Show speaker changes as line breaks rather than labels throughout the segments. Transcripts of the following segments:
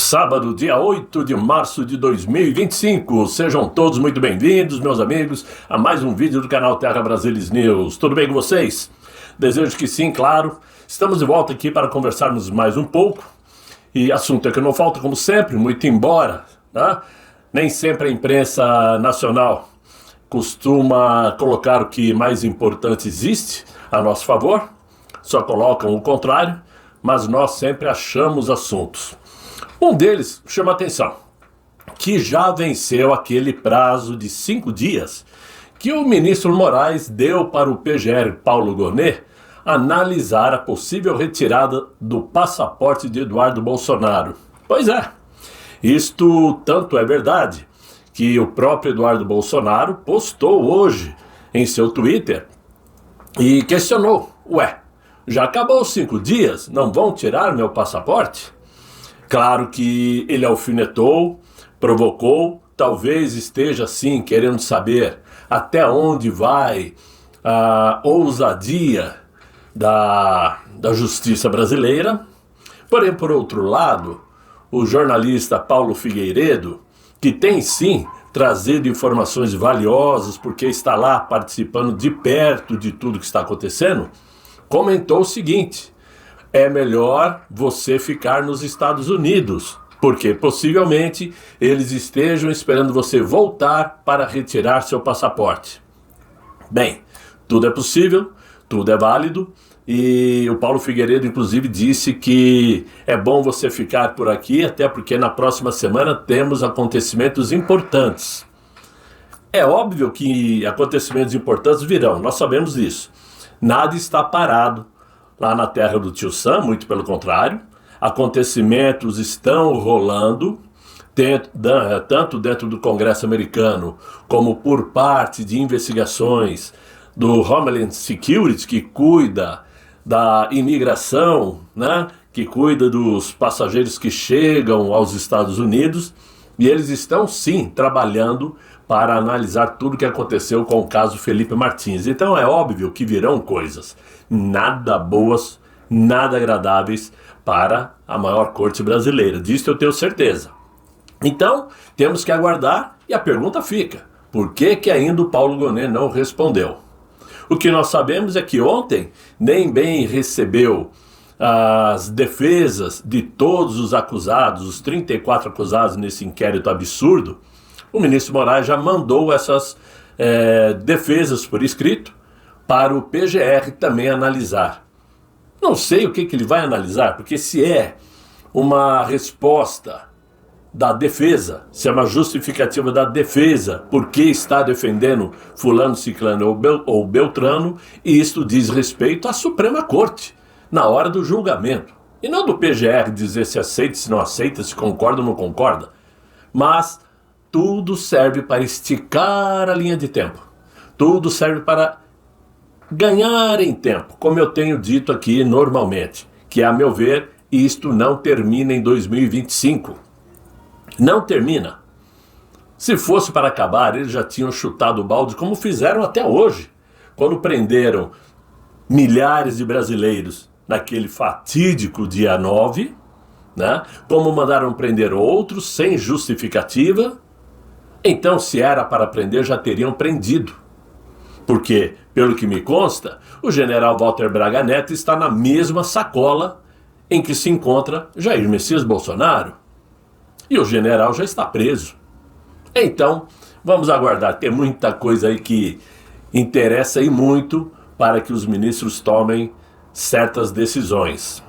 Sábado, dia 8 de março de 2025. Sejam todos muito bem-vindos, meus amigos, a mais um vídeo do canal Terra Brasilis News. Tudo bem com vocês? Desejo que sim, claro. Estamos de volta aqui para conversarmos mais um pouco. E assunto é que não falta, como sempre, muito embora, né? Nem sempre a imprensa nacional costuma colocar o que mais importante existe a nosso favor. Só colocam o contrário, mas nós sempre achamos assuntos. Um deles chama atenção, que já venceu aquele prazo de 5 dias que o ministro Moraes deu para o PGR Paulo Gonet analisar a possível retirada do passaporte de Eduardo Bolsonaro. Pois é, isto tanto é verdade que o próprio Eduardo Bolsonaro postou hoje em seu Twitter e questionou: ué, já acabou os 5 dias, não vão tirar meu passaporte? Claro que ele alfinetou, provocou, talvez esteja sim querendo saber até onde vai a ousadia da justiça brasileira. Porém, por outro lado, o jornalista Paulo Figueiredo, que tem sim trazido informações valiosas porque está lá participando de perto de tudo que está acontecendo, comentou o seguinte: é melhor você ficar nos Estados Unidos, porque possivelmente eles estejam esperando você voltar para retirar seu passaporte. Bem, tudo é possível, tudo é válido, e o Paulo Figueiredo inclusive disse que é bom você ficar por aqui, até porque na próxima semana temos acontecimentos importantes. É óbvio que acontecimentos importantes virão, nós sabemos disso. Nada está parado lá na terra do tio Sam, muito pelo contrário. Acontecimentos estão rolando, tanto dentro do Congresso americano, como por parte de investigações do Homeland Security, que cuida da imigração, né? Que cuida dos passageiros que chegam aos Estados Unidos. E eles estão sim trabalhando para analisar tudo o que aconteceu com o caso Felipe Martins. Então é óbvio que virão coisas nada boas, nada agradáveis para a maior corte brasileira. Disso eu tenho certeza. Então temos que aguardar e a pergunta fica: por que ainda o Paulo Gonet não respondeu? O que nós sabemos é que ontem nem bem recebeu as defesas de todos os acusados, os 34 acusados nesse inquérito absurdo. O ministro Moraes já mandou essas defesas por escrito para o PGR também analisar. Não sei o que ele vai analisar, porque se é uma resposta da defesa, se é uma justificativa da defesa porque está defendendo fulano, ciclano ou beltrano, e isto diz respeito à Suprema Corte na hora do julgamento, e não do PGR dizer se aceita, se não aceita, se concorda ou não concorda. Mas tudo serve para esticar a linha de tempo, tudo serve para ganhar em tempo, como eu tenho dito aqui normalmente, que a meu ver isto não termina em 2025, não termina. Se fosse para acabar, eles já tinham chutado o balde, como fizeram até hoje, quando prenderam milhares de brasileiros naquele fatídico dia 9, né? Como mandaram prender outros sem justificativa. Então, se era para prender, já teriam prendido. Porque, pelo que me consta, o general Walter Braga Neto está na mesma sacola em que se encontra Jair Messias Bolsonaro. E o general já está preso. Então, vamos aguardar. Tem muita coisa aí que interessa e muito para que os ministros tomem certas decisões.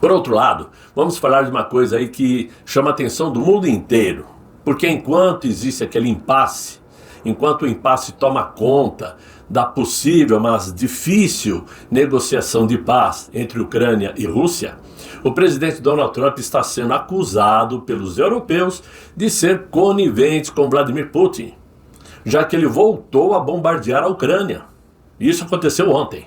Por outro lado, vamos falar de uma coisa aí que chama a atenção do mundo inteiro. Porque enquanto existe aquele impasse, enquanto o impasse toma conta da possível, mas difícil negociação de paz entre Ucrânia e Rússia, o presidente Donald Trump está sendo acusado pelos europeus de ser conivente com Vladimir Putin, já que ele voltou a bombardear a Ucrânia. Isso aconteceu ontem.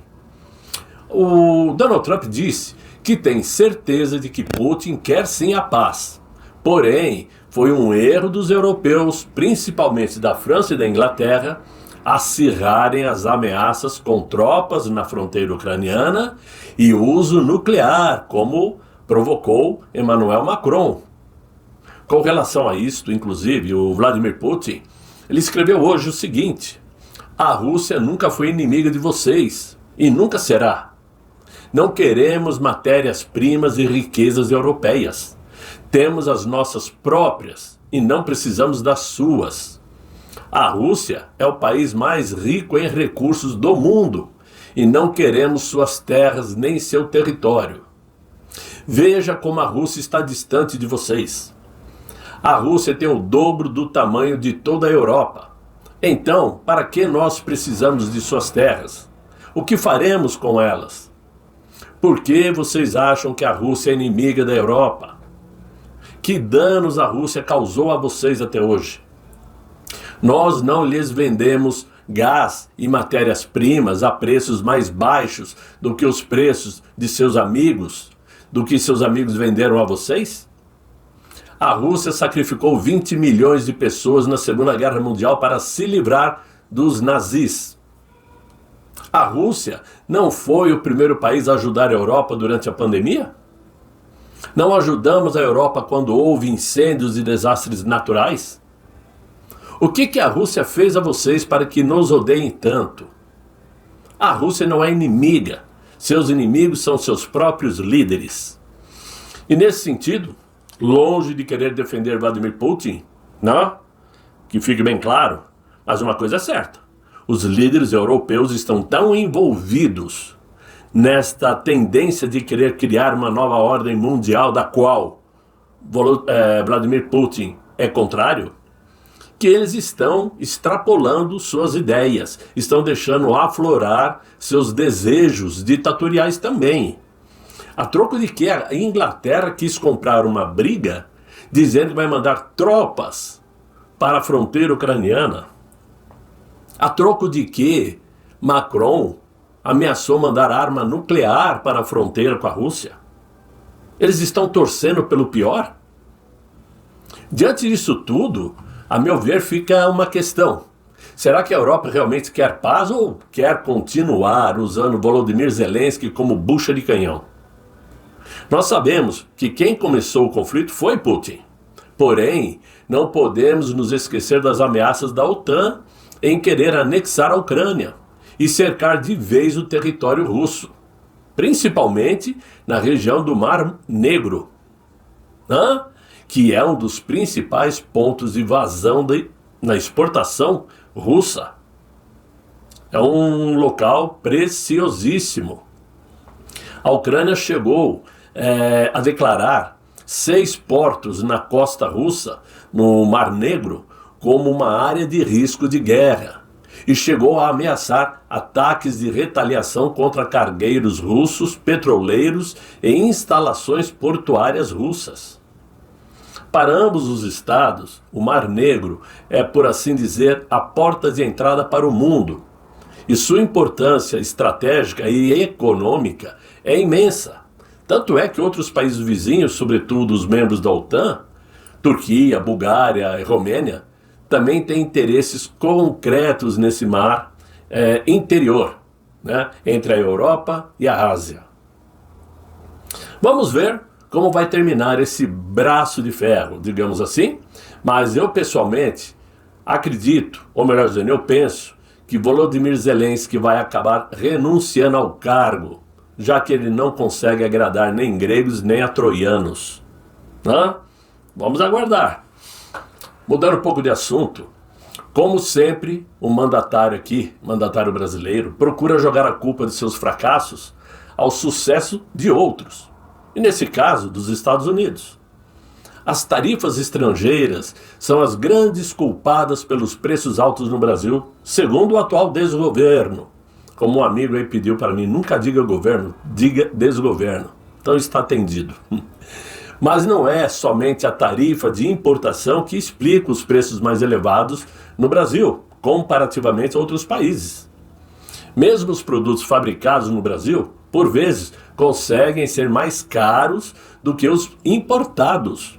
O Donald Trump disse que tem certeza de que Putin quer sim a paz. Porém, foi um erro dos europeus, principalmente da França e da Inglaterra, acirrarem as ameaças com tropas na fronteira ucraniana e uso nuclear, como provocou Emmanuel Macron. Com relação a isto, inclusive, o Vladimir Putin, ele escreveu hoje o seguinte: a Rússia nunca foi inimiga de vocês e nunca será. Não queremos matérias-primas e riquezas europeias. Temos as nossas próprias e não precisamos das suas. A Rússia é o país mais rico em recursos do mundo e não queremos suas terras nem seu território. Veja como a Rússia está distante de vocês. A Rússia tem o dobro do tamanho de toda a Europa. Então, para que nós precisamos de suas terras? O que faremos com elas? Por que vocês acham que a Rússia é inimiga da Europa? Que danos a Rússia causou a vocês até hoje? Nós não lhes vendemos gás e matérias-primas a preços mais baixos do que os preços de seus amigos, do que seus amigos venderam a vocês? A Rússia sacrificou 20 milhões de pessoas na Segunda Guerra Mundial para se livrar dos nazis. A Rússia não foi o primeiro país a ajudar a Europa durante a pandemia? Não ajudamos a Europa quando houve incêndios e desastres naturais? O que a Rússia fez a vocês para que nos odeiem tanto? A Rússia não é inimiga. Seus inimigos são seus próprios líderes. E nesse sentido, longe de querer defender Vladimir Putin, não? Que fique bem claro, mas uma coisa é certa: os líderes europeus estão tão envolvidos nesta tendência de querer criar uma nova ordem mundial da qual Vladimir Putin é contrário, que eles estão extrapolando suas ideias, estão deixando aflorar seus desejos ditatoriais também. A troco de que a Inglaterra quis comprar uma briga, dizendo que vai mandar tropas para a fronteira ucraniana. A troco de que Macron ameaçou mandar arma nuclear para a fronteira com a Rússia. Eles estão torcendo pelo pior? Diante disso tudo, a meu ver, fica uma questão. Será que a Europa realmente quer paz ou quer continuar usando Volodymyr Zelensky como bucha de canhão? Nós sabemos que quem começou o conflito foi Putin. Porém, não podemos nos esquecer das ameaças da OTAN em querer anexar a Ucrânia e cercar de vez o território russo, principalmente na região do Mar Negro, que é um dos principais pontos de vazão na exportação russa. É um local preciosíssimo. A Ucrânia chegou a declarar 6 portos na costa russa, no Mar Negro, como uma área de risco de guerra, e chegou a ameaçar ataques de retaliação contra cargueiros russos, petroleiros e instalações portuárias russas. Para ambos os estados, o Mar Negro é, por assim dizer, a porta de entrada para o mundo, e sua importância estratégica e econômica é imensa. Tanto é que outros países vizinhos, sobretudo os membros da OTAN, Turquia, Bulgária e Romênia, também têm interesses concretos nesse mar interior, entre a Europa e a Ásia. Vamos ver como vai terminar esse braço de ferro, digamos assim, mas eu pessoalmente acredito, ou melhor dizendo, eu penso que Volodymyr Zelensky vai acabar renunciando ao cargo, já que ele não consegue agradar nem gregos nem a troianos. Vamos aguardar. Mudando um pouco de assunto, como sempre, o mandatário brasileiro, procura jogar a culpa de seus fracassos ao sucesso de outros, e nesse caso, dos Estados Unidos. As tarifas estrangeiras são as grandes culpadas pelos preços altos no Brasil, segundo o atual desgoverno. Como um amigo aí pediu para mim, nunca diga governo, diga desgoverno. Então está atendido. Mas não é somente a tarifa de importação que explica os preços mais elevados no Brasil, comparativamente a outros países. Mesmo os produtos fabricados no Brasil, por vezes, conseguem ser mais caros do que os importados.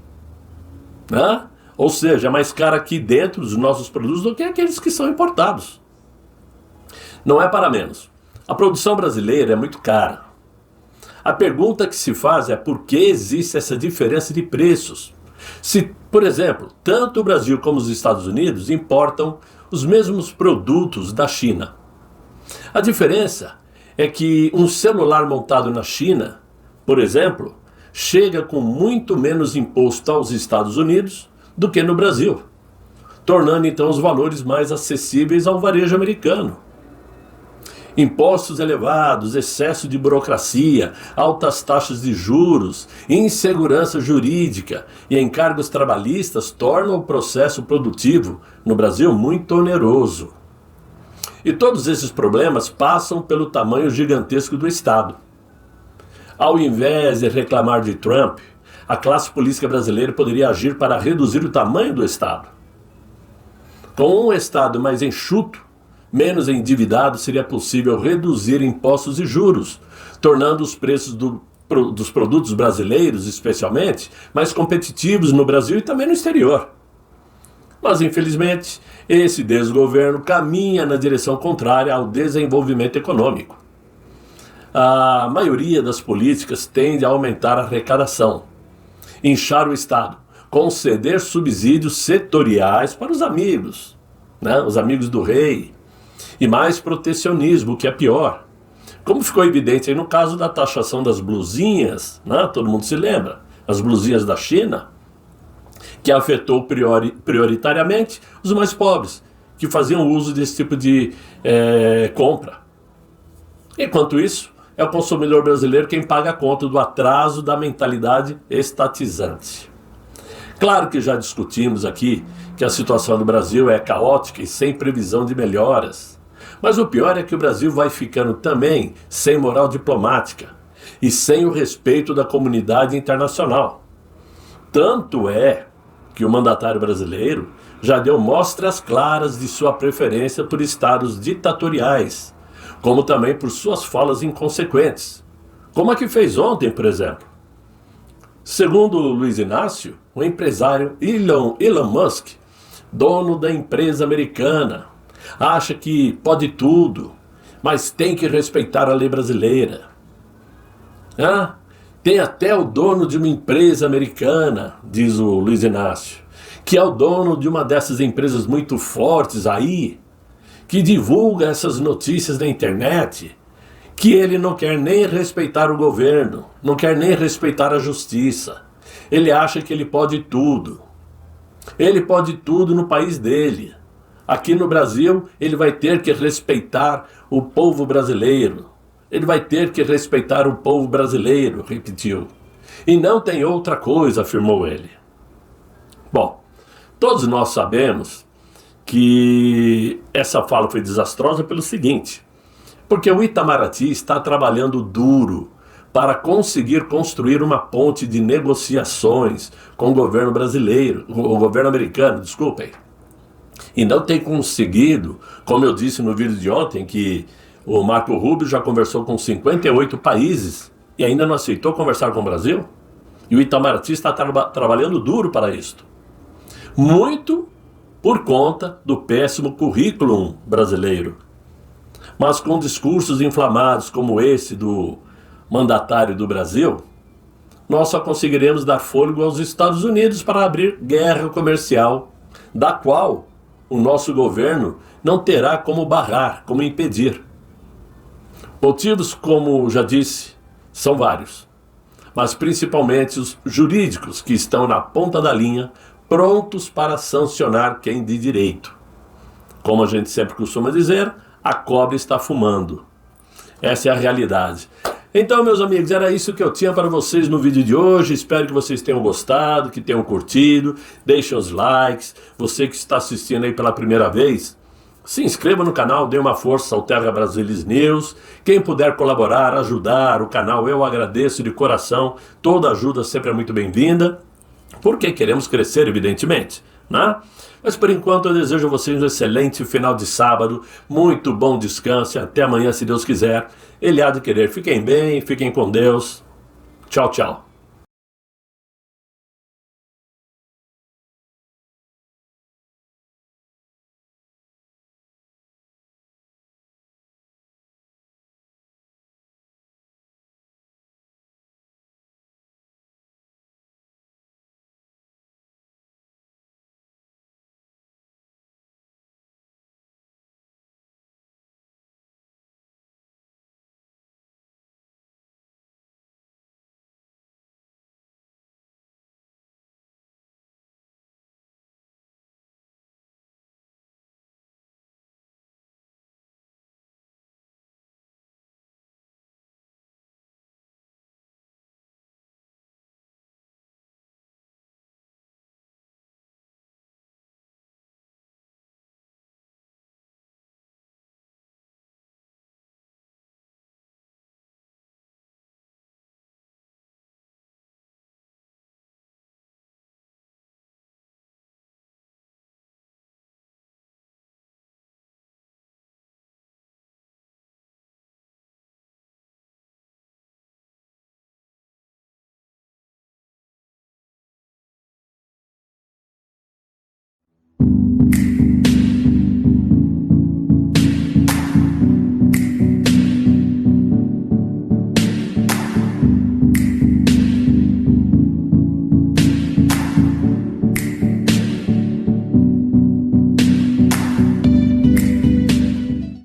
Ou seja, mais caro aqui dentro dos nossos produtos do que aqueles que são importados. Não é para menos. A produção brasileira é muito cara. A pergunta que se faz é por que existe essa diferença de preços? Se, por exemplo, tanto o Brasil como os Estados Unidos importam os mesmos produtos da China. A diferença é que um celular montado na China, por exemplo, chega com muito menos imposto aos Estados Unidos do que no Brasil, tornando então os valores mais acessíveis ao varejo americano. Impostos elevados, excesso de burocracia, altas taxas de juros, insegurança jurídica e encargos trabalhistas tornam o processo produtivo no Brasil muito oneroso. E todos esses problemas passam pelo tamanho gigantesco do Estado. Ao invés de reclamar de Trump, a classe política brasileira poderia agir para reduzir o tamanho do Estado. Com um Estado mais enxuto, menos endividado, seria possível reduzir impostos e juros, tornando os preços dos produtos brasileiros, especialmente, mais competitivos no Brasil e também no exterior. Mas, infelizmente, esse desgoverno caminha na direção contrária ao desenvolvimento econômico. A maioria das políticas tende a aumentar a arrecadação, inchar o Estado, conceder subsídios setoriais para os amigos, os amigos do rei, e mais protecionismo, o que é pior. Como ficou evidente aí no caso da taxação das blusinhas, todo mundo se lembra, as blusinhas da China, que afetou prioritariamente os mais pobres, que faziam uso desse tipo de compra. Enquanto isso, é o consumidor brasileiro quem paga a conta do atraso da mentalidade estatizante. Claro que já discutimos aqui que a situação do Brasil é caótica e sem previsão de melhoras. Mas o pior é que o Brasil vai ficando também sem moral diplomática e sem o respeito da comunidade internacional. Tanto é que o mandatário brasileiro já deu mostras claras de sua preferência por estados ditatoriais, como também por suas falas inconsequentes, como a que fez ontem, por exemplo. Segundo Luiz Inácio, o empresário Elon Musk, dono da empresa americana, acha que pode tudo, mas tem que respeitar a lei brasileira. Tem até o dono de uma empresa americana, diz o Luiz Inácio, que é o dono de uma dessas empresas muito fortes aí, que divulga essas notícias na internet, que ele não quer nem respeitar o governo, não quer nem respeitar a justiça. Ele acha que ele pode tudo. Ele pode tudo no país dele. Aqui no Brasil, ele vai ter que respeitar o povo brasileiro. Ele vai ter que respeitar o povo brasileiro, repetiu. E não tem outra coisa, afirmou ele. Bom, todos nós sabemos que essa fala foi desastrosa pelo seguinte, porque o Itamaraty está trabalhando duro para conseguir construir uma ponte de negociações com o governo brasileiro, o governo americano, desculpem. E não tem conseguido, como eu disse no vídeo de ontem, que o Marco Rubio já conversou com 58 países e ainda não aceitou conversar com o Brasil. E o Itamaraty está trabalhando duro para isto. Muito por conta do péssimo currículo brasileiro. Mas com discursos inflamados como esse do mandatário do Brasil, nós só conseguiremos dar fôlego aos Estados Unidos para abrir guerra comercial, da qual o nosso governo não terá como barrar, como impedir. Motivos, como já disse, são vários, mas principalmente os jurídicos que estão na ponta da linha, prontos para sancionar quem de direito. Como a gente sempre costuma dizer, a cobra está fumando. Essa é a realidade. Então, meus amigos, era isso que eu tinha para vocês no vídeo de hoje. Espero que vocês tenham gostado, que tenham curtido. Deixem os likes. Você que está assistindo aí pela primeira vez, se inscreva no canal, dê uma força ao Terra Brasilis News. Quem puder colaborar, ajudar o canal, eu agradeço de coração. Toda ajuda sempre é muito bem-vinda, porque queremos crescer, evidentemente, né? Mas por enquanto eu desejo a vocês um excelente final de sábado, muito bom descanso e até amanhã, se Deus quiser. Ele há de querer. Fiquem bem, fiquem com Deus. Tchau, tchau.
Tchau.